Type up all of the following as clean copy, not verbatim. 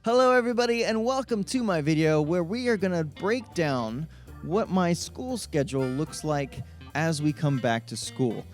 Hello everybody and welcome to my video where we are going to break down what my school schedule looks like as we come back to school.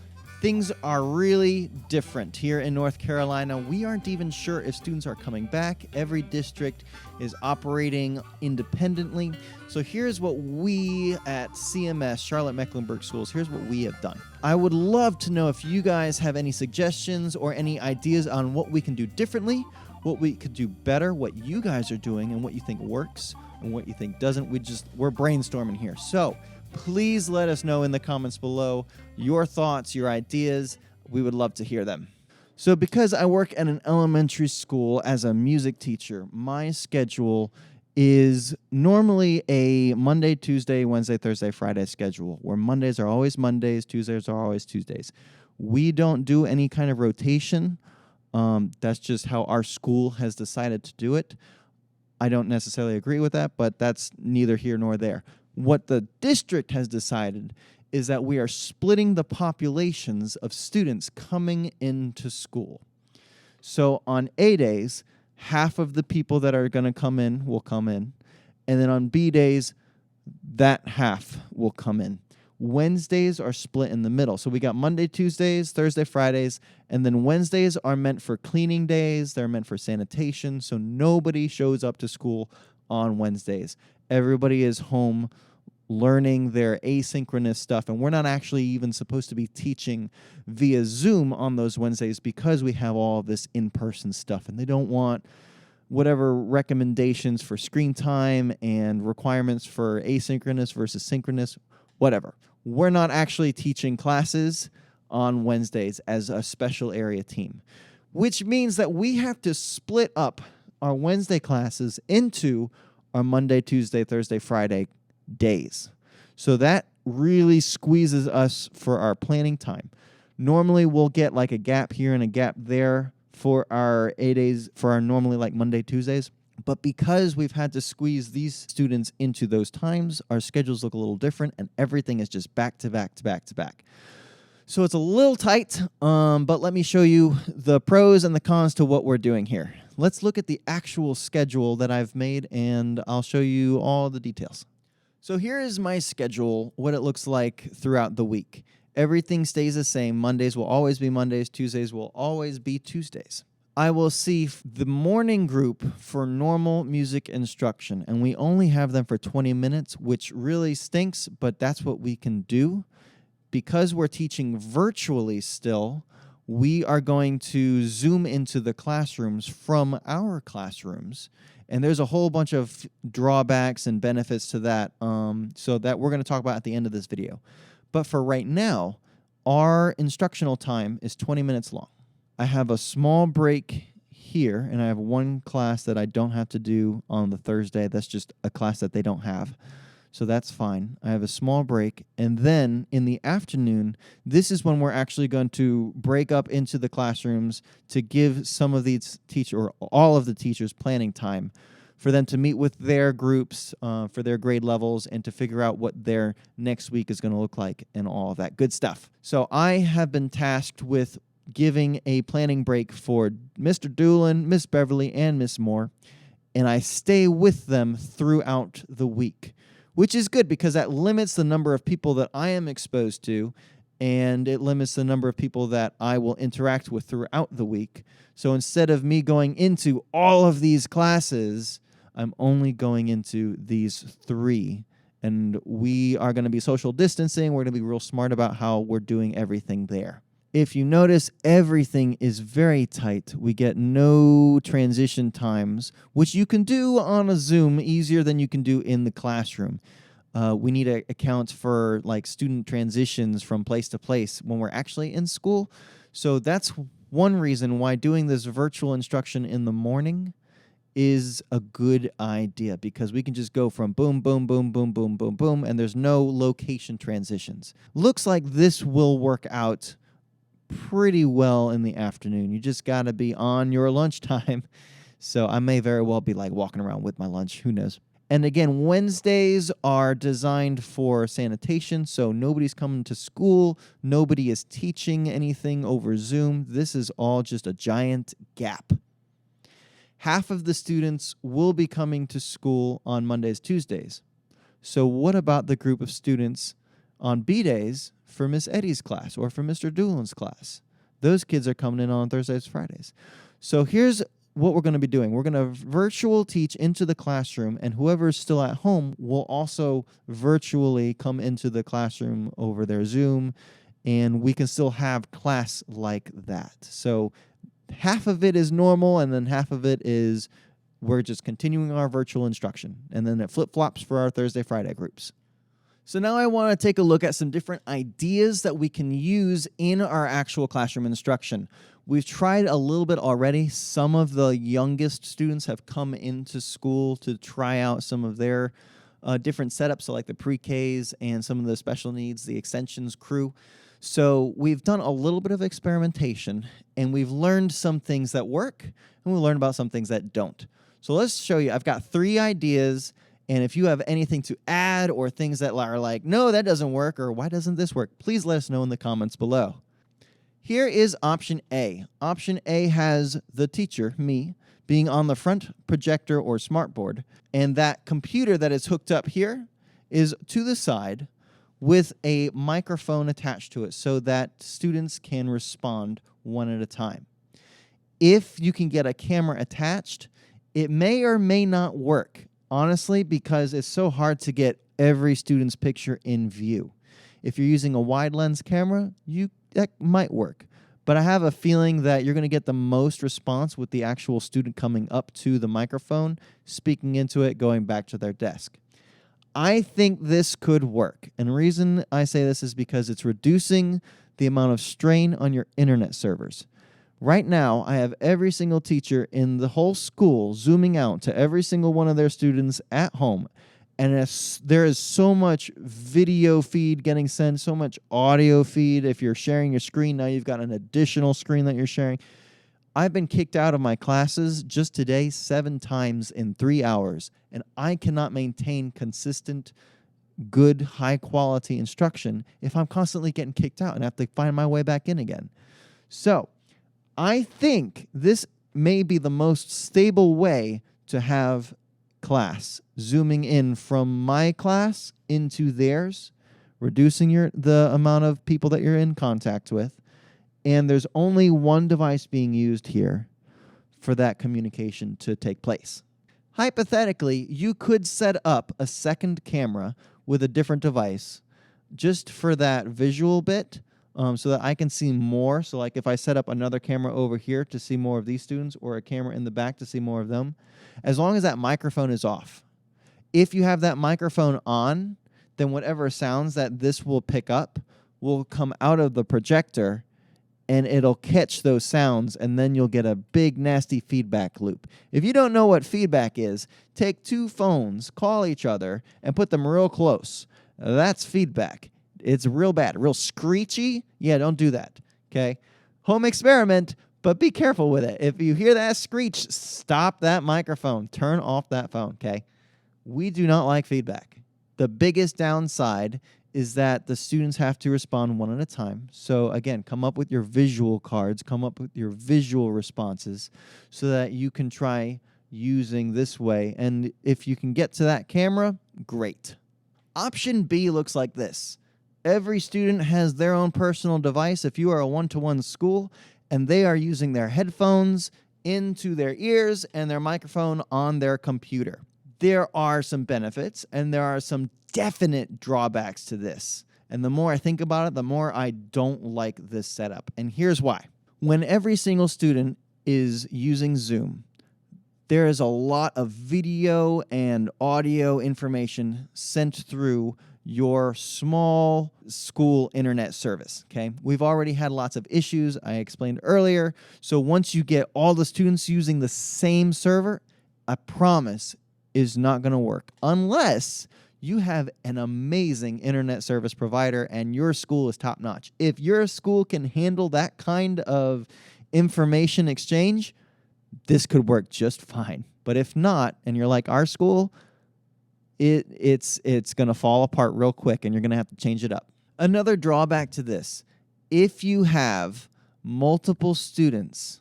Things are really different here in North Carolina. We aren't even sure if students are coming back. Every district is operating independently. So here's what we at CMS, Charlotte Mecklenburg Schools, here's what we have done. I would love to know if you guys have any suggestions or any ideas on what we can do differently, what we could do better, what you guys are doing, and what you think works and what you think doesn't. We're brainstorming here. So please let us know in the comments below your thoughts, your ideas. We would love to hear them. So because I work at an elementary school as a music teacher, my schedule is normally a Monday, Tuesday, Wednesday, Thursday, Friday schedule, where Mondays are always Mondays, Tuesdays are always Tuesdays. We don't do any kind of rotation. That's just how our school has decided to do it. I don't necessarily agree with that, but that's neither here nor there. What the district has decided is that we are splitting the populations of students coming into school. So on A days, half of the people that are going to come in will come in, and then on B days, that half will come in. Wednesdays are split in the middle. So we got Monday, Tuesdays, Thursday, Fridays, and then Wednesdays are meant for cleaning days. They're meant for sanitation. So nobody shows up to school on Wednesdays. Everybody is home learning their asynchronous stuff. And we're not actually even supposed to be teaching via Zoom on those Wednesdays because we have all of this in-person stuff. And they don't want whatever recommendations for screen time and requirements for asynchronous versus synchronous, whatever. We're not actually teaching classes on Wednesdays as a special area team, which means that we have to split up our Wednesday classes into our Monday, Tuesday, Thursday, Friday days. So that really squeezes us for our planning time. Normally, we'll get like a gap here and a gap there for our A days, for our normally like Monday, Tuesdays. But because we've had to squeeze these students into those times, our schedules look a little different, and everything is just back to back to back to back. So it's a little tight, but let me show you the pros and the cons to what we're doing here. Let's look at the actual schedule that I've made, and I'll show you all the details. So here is my schedule, what it looks like throughout the week. Everything stays the same. Mondays will always be Mondays. Tuesdays will always be Tuesdays. I will see the morning group for normal music instruction, and we only have them for 20 minutes, which really stinks, but that's what we can do. Because we're teaching virtually still, we are going to zoom into the classrooms from our classrooms, and there's a whole bunch of drawbacks and benefits to that, so that we're going to talk about at the end of this video. But for right now, our instructional time is 20 minutes long. I have a small break here, and I have one class that I don't have to do on the Thursday. That's just a class that they don't have. So that's fine. I have a small break. And then in the afternoon, this is when we're actually going to break up into the classrooms to give some of these teachers, or all of the teachers, planning time for them to meet with their groups for their grade levels and to figure out what their next week is going to look like and all of that good stuff. So I have been tasked with giving a planning break for Mr. Doolin, Miss Beverly, and Miss Moore, and I stay with them throughout the week, which is good because that limits the number of people that I am exposed to, and it limits the number of people that I will interact with throughout the week. So instead of me going into all of these classes, I'm only going into these 3, and we are going to be social distancing. We're going to be real smart about how we're doing everything there. If you notice, everything is very tight. We get no transition times, which you can do on a Zoom easier than you can do in the classroom. We need to account for like student transitions from place to place when we're actually in school. So that's one reason why doing this virtual instruction in the morning is a good idea, because we can just go from boom, boom, boom, boom, boom, boom, boom, and there's no location transitions. Looks like this will work out pretty well in the afternoon. You just got to be on your lunchtime. So I may very well be like walking around with my lunch. Who knows? And again, Wednesdays are designed for sanitation, so nobody's coming to school. Nobody is teaching anything over Zoom. This is all just a giant gap. half of the students will be coming to school on Mondays, Tuesdays. So what about the group of students on B days for Miss Eddie's class or for Mr. Doolin's class? Those kids are coming in on Thursdays, Fridays. So here's what we're going to be doing. We're going to virtual teach into the classroom, and whoever is still at home will also virtually come into the classroom over their Zoom, and we can still have class like that. So half of it is normal, and then half of it is we're just continuing our virtual instruction, and then it flip-flops for our Thursday, Friday groups. So now I want to take a look at some different ideas that we can use in our actual classroom instruction. We've tried a little bit already. Some of the youngest students have come into school to try out some of their different setups, so like the pre-Ks and some of the special needs, the extensions crew. So we've done a little bit of experimentation, and we've learned some things that work, and we learned about some things that don't. So let's show you. I've got 3 ideas, and if you have anything to add or things that are like, no, that doesn't work, or why doesn't this work, please let us know in the comments below. Here is option A. Option A has the teacher, me, being on the front projector or smartboard, and that computer that is hooked up here is to the side with a microphone attached to it so that students can respond one at a time. If you can get a camera attached, it may or may not work, honestly, because it's so hard to get every student's picture in view. If you're using a wide lens camera, that might work. But I have a feeling that you're going to get the most response with the actual student coming up to the microphone, speaking into it, going back to their desk. I think this could work. And the reason I say this is because it's reducing the amount of strain on your internet servers. Right now, I have every single teacher in the whole school zooming out to every single one of their students at home. And there is so much video feed getting sent, so much audio feed. If you're sharing your screen, now you've got an additional screen that you're sharing. I've been kicked out of my classes just today 7 times in 3 hours, and I cannot maintain consistent, good, high-quality instruction if I'm constantly getting kicked out and have to find my way back in again. So I think this may be the most stable way to have class, zooming in from my class into theirs, reducing the amount of people that you're in contact with, and there's only one device being used here for that communication to take place. Hypothetically, you could set up a second camera with a different device just for that visual bit, so that I can see more. So like if I set up another camera over here to see more of these students, or a camera in the back to see more of them, as long as that microphone is off. If you have that microphone on, then whatever sounds that this will pick up will come out of the projector, and it'll catch those sounds, and then you'll get a big, nasty feedback loop. If you don't know what feedback is, take 2 phones, call each other, and put them real close. That's feedback. It's real bad, real screechy. Yeah, don't do that, okay? Home experiment, but be careful with it. If you hear that screech, stop that microphone. Turn off that phone, okay? We do not like feedback. The biggest downside is that the students have to respond one at a time. So again, come up with your visual cards, come up with your visual responses so that you can try using this way. And if you can get to that camera, great. Option B looks like this. Every student has their own personal device if you are a one-to-one school, and they are using their headphones into their ears and their microphone on their computer. There are some benefits, and there are some definite drawbacks to this. And the more I think about it, the more I don't like this setup. And here's why. When every single student is using Zoom, there is a lot of video and audio information sent through your small school internet service, okay? We've already had lots of issues, I explained earlier. So once you get all the students using the same server, I promise is not going to work unless you have an amazing internet service provider and your school is top-notch. If your school can handle that kind of information exchange, this could work just fine. But if not, and you're like our school, it's going to fall apart real quick, and you're going to have to change it up. Another drawback to this, if you have multiple students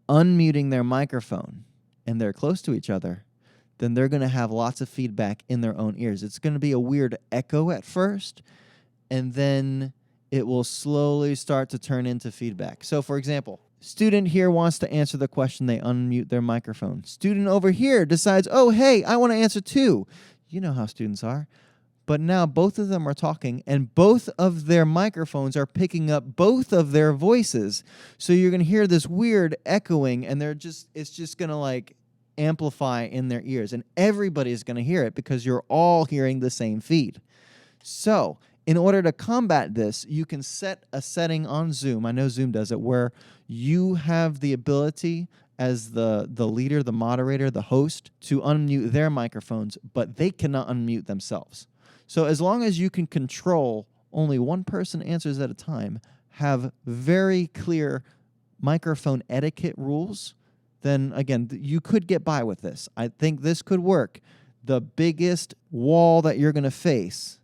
unmuting their microphone, and they're close to each other, then they're going to have lots of feedback in their own ears. It's going to be a weird echo at first, and then it will slowly start to turn into feedback. So, for example, student here wants to answer the question. They unmute their microphone. Student over here decides, oh, hey, I want to answer too. You know how students are. But now both of them are talking, and both of their microphones are picking up both of their voices. So you're going to hear this weird echoing, and it's just going to like amplify in their ears, and everybody's going to hear it because you're all hearing the same feed. So in order to combat this, you can set a setting on Zoom. I know Zoom does it, where you have the ability as the leader, the moderator, the host, to unmute their microphones, but they cannot unmute themselves. So as long as you can control only one person answers at a time, have very clear microphone etiquette rules, then again, you could get by with this. I think this could work. The biggest wall that you're going to face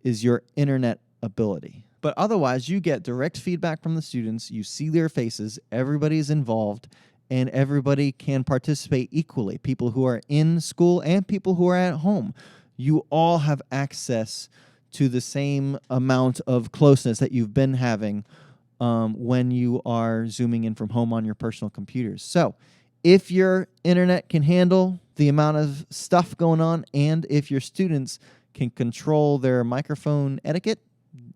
is your internet ability. But otherwise, you get direct feedback from the students. You see their faces. Everybody's involved, and everybody can participate equally. People who are in school and people who are at home. You all have access to the same amount of closeness that you've been having when you are Zooming in from home on your personal computers. So if your internet can handle the amount of stuff going on, and if your students can control their microphone etiquette,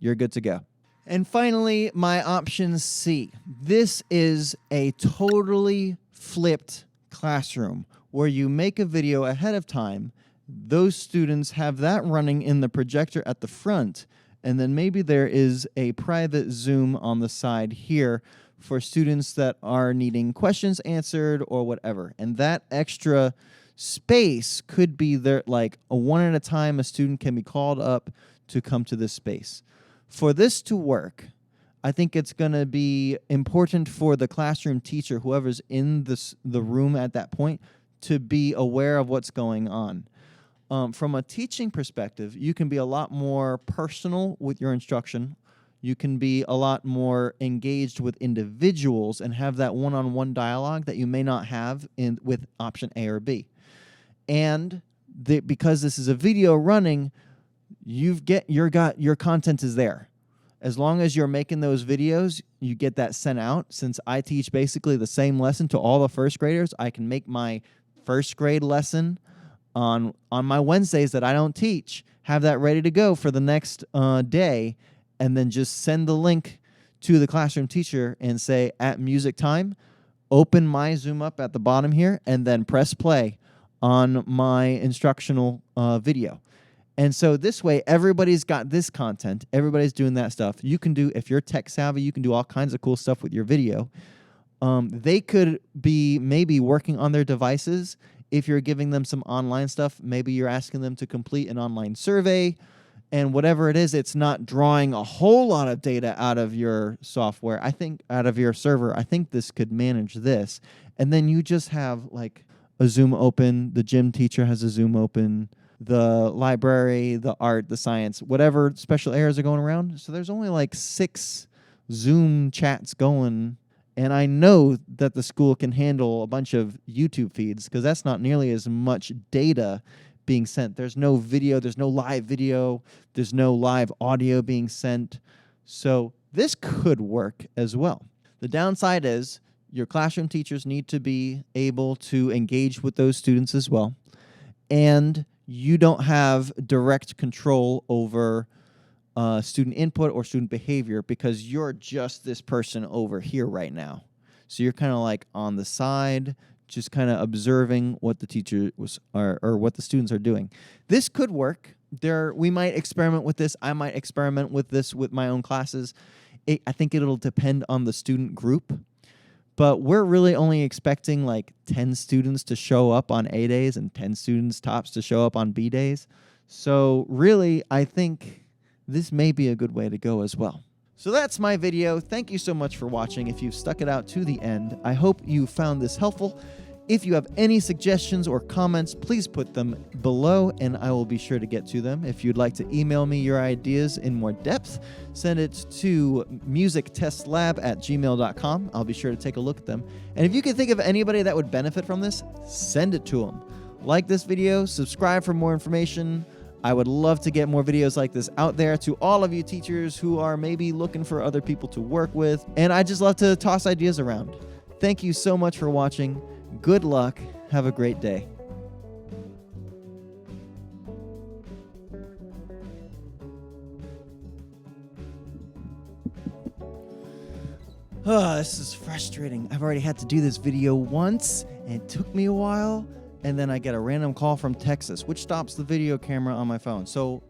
you're good to go. And finally, my option C. This is a totally flipped classroom where you make a video ahead of time. Those students have that running in the projector at the front, and then maybe there is a private Zoom on the side here for students that are needing questions answered or whatever. And that extra space could be there, like a one at a time. A student can be called up to come to this space. For this to work, I think it's going to be important for the classroom teacher, whoever's in the room at that point, to be aware of what's going on. From a teaching perspective, you can be a lot more personal with your instruction. You can be a lot more engaged with individuals and have that one-on-one dialogue that you may not have with option A or B. And because this is a video running, your content is there. As long as you're making those videos, you get that sent out. Since I teach basically the same lesson to all the first graders, I can make my first grade lesson on my Wednesdays that I don't teach, have that ready to go for the next day, and then just send the link to the classroom teacher and say, at music time, open my Zoom up at the bottom here, and then press play on my instructional video. And so this way, everybody's got this content. Everybody's doing that stuff. You can do, if you're tech savvy, you can do all kinds of cool stuff with your video. They could be maybe working on their devices. If you're giving them some online stuff, maybe you're asking them to complete an online survey, and whatever it is, it's not drawing a whole lot of data out of your software. I think out of your server, I think this could manage this. And then you just have like a Zoom open. The gym teacher has a Zoom open. The library, the art, the science, whatever special areas are going around. So there's only like 6 Zoom chats going. And I know that the school can handle a bunch of YouTube feeds because that's not nearly as much data being sent. There's no video, there's no live video, there's no live audio being sent. So this could work as well. The downside is your classroom teachers need to be able to engage with those students as well. And you don't have direct control over student input or student behavior because you're just this person over here right now. So you're kind of like on the side, just kind of observing what the teacher or what the students are doing. This could work. We might experiment with this. I might experiment with this with my own classes. I think it'll depend on the student group. But we're really only expecting like 10 students to show up on A days and 10 students tops to show up on B days. So really, I think this may be a good way to go as well. So that's my video. Thank you so much for watching. If you've stuck it out to the end, I hope you found this helpful. If you have any suggestions or comments, please put them below and I will be sure to get to them. If you'd like to email me your ideas in more depth, send it to musictestlab@gmail.com. I'll be sure to take a look at them. And if you can think of anybody that would benefit from this, send it to them. Like this video, subscribe for more information. I would love to get more videos like this out there to all of you teachers who are maybe looking for other people to work with. And I just love to toss ideas around. Thank you so much for watching. Good luck. Have a great day. This is frustrating. I've already had to do this video once, and it took me a while. And then I get a random call from Texas, which stops the video camera on my phone. So,